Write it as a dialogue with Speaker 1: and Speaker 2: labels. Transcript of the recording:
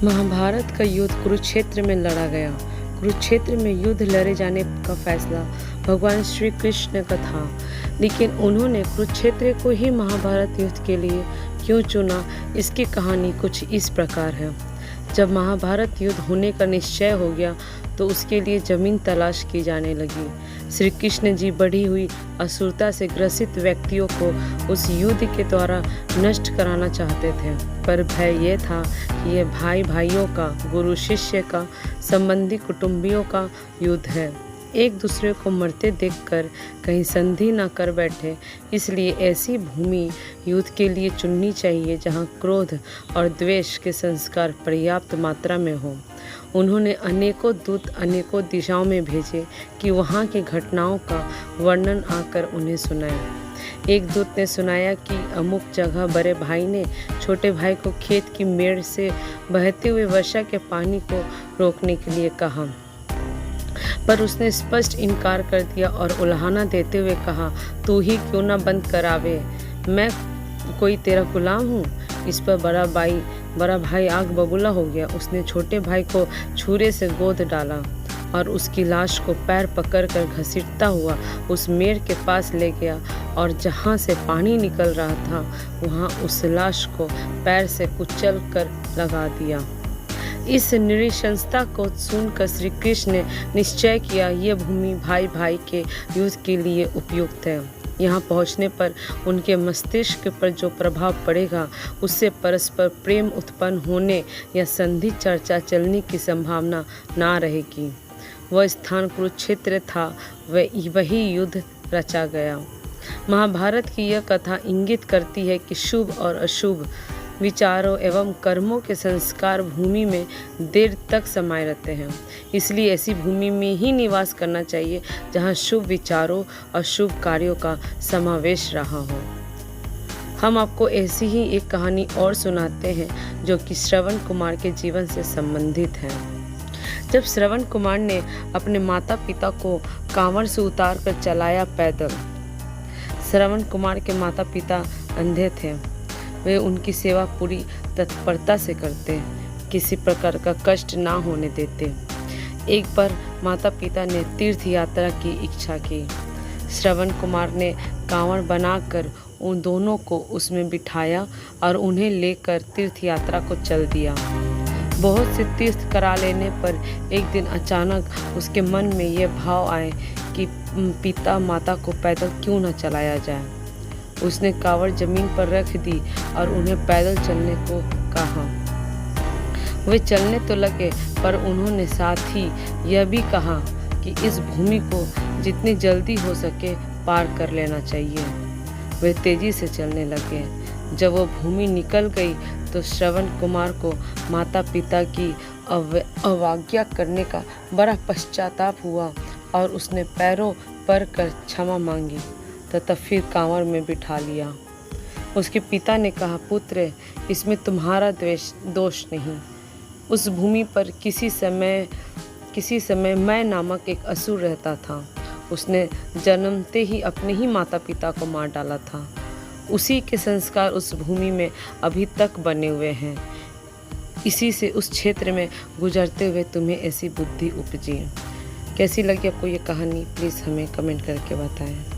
Speaker 1: महाभारत का युद्ध कुरुक्षेत्र में लड़ा गया। कुरुक्षेत्र में युद्ध लड़े जाने का फैसला भगवान श्री कृष्ण का था, लेकिन उन्होंने कुरुक्षेत्र को ही महाभारत युद्ध के लिए क्यों चुना, इसकी कहानी कुछ इस प्रकार है। जब महाभारत युद्ध होने का निश्चय हो गया तो उसके लिए जमीन तलाश की जाने लगी। श्री कृष्ण जी बढ़ी हुई असुरता से ग्रसित व्यक्तियों को उस युद्ध के द्वारा नष्ट कराना चाहते थे, पर भय ये था कि यह भाई भाइयों का, गुरु शिष्य का, संबंधी कुटुंबियों का युद्ध है। एक दूसरे को मरते देखकर कहीं संधि न कर बैठे, इसलिए ऐसी भूमि युद्ध के लिए चुननी चाहिए जहां क्रोध और द्वेष के संस्कार पर्याप्त मात्रा में हो। उन्होंने अनेकों दूत अनेकों दिशाओं में भेजे कि वहां की घटनाओं का वर्णन आकर उन्हें सुनाए। एक दूत ने सुनाया कि अमुक जगह बड़े भाई ने छोटे भाई को खेत की मेड़ से बहते हुए वर्षा के पानी को रोकने के लिए कहा, पर उसने स्पष्ट इनकार कर दिया और उल्हाना देते हुए कहा, तू ही क्यों ना बंद करावे, मैं कोई तेरा गुलाम हूँ। इस पर बड़ा भाई आग बबूला हो गया। उसने छोटे भाई को छुरे से गोद डाला और उसकी लाश को पैर पकड़कर घसीटता हुआ उस मेड़ के पास ले गया और जहाँ से पानी निकल रहा था वहाँ उस लाश को पैर से कुचल कर लगा दिया। इस नृशंसता को सुनकर श्री कृष्ण ने निश्चय किया, यह भूमि भाई भाई के युद्ध के लिए उपयुक्त है। यहाँ पहुँचने पर उनके मस्तिष्क पर जो प्रभाव पड़ेगा उससे परस्पर प्रेम उत्पन्न होने या संधि चर्चा चलने की संभावना ना रहेगी। वह स्थान कुरुक्षेत्र था, वही युद्ध रचा गया। महाभारत की यह कथा इंगित करती है कि शुभ और अशुभ विचारों एवं कर्मों के संस्कार भूमि में देर तक समाये रहते हैं, इसलिए ऐसी भूमि में ही निवास करना चाहिए जहां शुभ विचारों और शुभ कार्यों का समावेश रहा हो। हम आपको ऐसी ही एक कहानी और सुनाते हैं जो कि श्रवण कुमार के जीवन से संबंधित है। जब श्रवण कुमार ने अपने माता पिता को कांवड़ से उतार कर चलाया पैदल। श्रवण कुमार के माता पिता अंधे थे, वे उनकी सेवा पूरी तत्परता से करते, किसी प्रकार का कष्ट ना होने देते। एक बार माता पिता ने तीर्थ यात्रा की इच्छा की। श्रवण कुमार ने कांवड़ बनाकर उन दोनों को उसमें बिठाया और उन्हें लेकर तीर्थ यात्रा को चल दिया। बहुत से तीर्थ करा लेने पर एक दिन अचानक उसके मन में यह भाव आए कि पिता माता को पैदल क्यों न चलाया जाए। उसने कावड़ जमीन पर रख दी और उन्हें पैदल चलने को कहा। वे चलने तो लगे, पर उन्होंने साथ ही यह भी कहा कि इस भूमि को जितनी जल्दी हो सके पार कर लेना चाहिए। वे तेजी से चलने लगे। जब वो भूमि निकल गई तो श्रवण कुमार को माता पिता की अवज्ञा करने का बड़ा पश्चाताप हुआ और उसने पैरों पर कर क्षमा मांगी तथा फिर कांवड़ में बिठा लिया। उसके पिता ने कहा, पुत्र, इसमें तुम्हारा दोष नहीं। उस भूमि पर किसी समय मैं नामक एक असुर रहता था। उसने जन्मते ही अपने ही माता पिता को मार डाला था। उसी के संस्कार उस भूमि में अभी तक बने हुए हैं। इसी से उस क्षेत्र में गुजरते हुए तुम्हें ऐसी बुद्धि उपजी। कैसी लगी आपको ये कहानी, प्लीज़ हमें कमेंट करके बताएं।